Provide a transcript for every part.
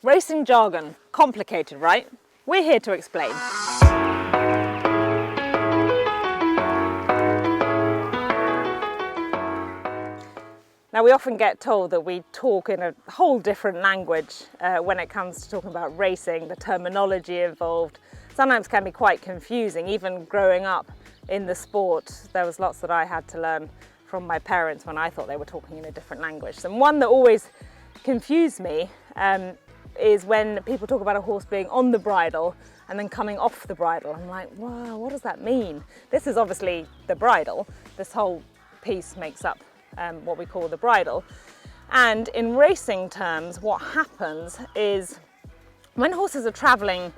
Racing jargon, complicated, right? We're here to explain. Now, we often get told that we talk in a whole different language when it comes to talking about racing. The terminology involved sometimes can be quite confusing. Even growing up in the sport, there was lots that I had to learn from my parents when I thought they were talking in a different language. And one that always confused me is when people talk about a horse being on the bridle and then coming off the bridle. I'm like, wow, what does that mean? This is obviously the bridle. This whole piece makes up what we call the bridle. And in racing terms, what happens is when horses are traveling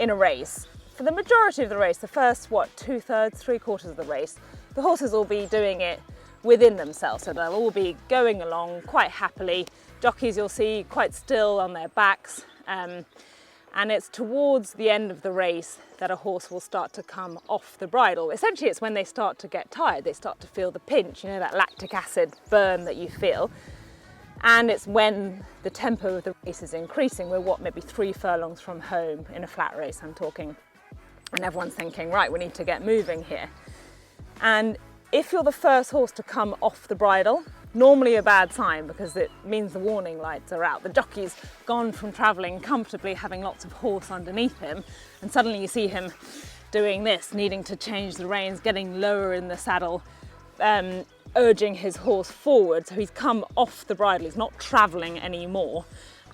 in a race, for the majority of the race, the first, two-thirds, three-quarters of the race, the horses will be doing it within themselves. So they'll all be going along quite happily. Jockeys you'll see quite still on their backs. And it's towards the end of the race that a horse will start to come off the bridle. Essentially, it's when they start to get tired, they start to feel the pinch, you know, that lactic acid burn that you feel. And it's when the tempo of the race is increasing. We're maybe 3 furlongs from home in a flat race, I'm talking. And everyone's thinking, right, we need to get moving here. And if you're the first horse to come off the bridle, normally a bad sign because it means the warning lights are out. The jockey's gone from travelling comfortably, having lots of horse underneath him, and suddenly you see him doing this, needing to change the reins, getting lower in the saddle, urging his horse forward. So he's come off the bridle, he's not travelling anymore.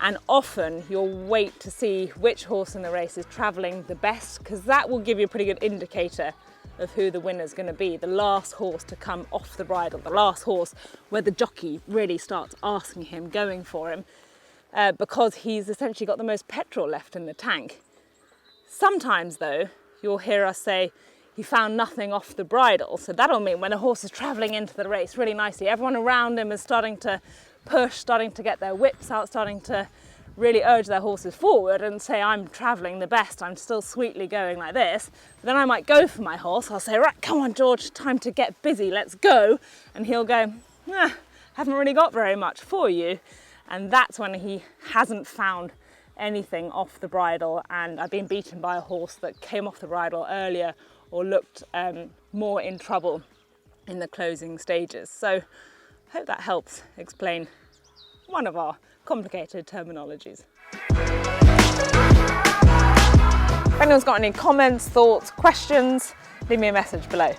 And often you'll wait to see which horse in the race is travelling the best, because that will give you a pretty good indicator of who the winner's going to be. The last horse to come off the bridle, the last horse where the jockey really starts asking him, going for him, because he's essentially got the most petrol left in the tank. Sometimes though, you'll hear us say, he found nothing off the bridle. So that'll mean when a horse is travelling into the race really nicely, everyone around him is starting to push, starting to get their whips out, starting to really urge their horses forward and say, I'm travelling the best, I'm still sweetly going like this. But then I might go for my horse, I'll say, right, come on George, time to get busy, let's go. And he'll go, haven't really got very much for you. And that's when he hasn't found anything off the bridle, and I've been beaten by a horse that came off the bridle earlier or looked more in trouble in the closing stages. So I hope that helps explain one of our complicated terminologies. If anyone's got any comments, thoughts, questions, leave me a message below.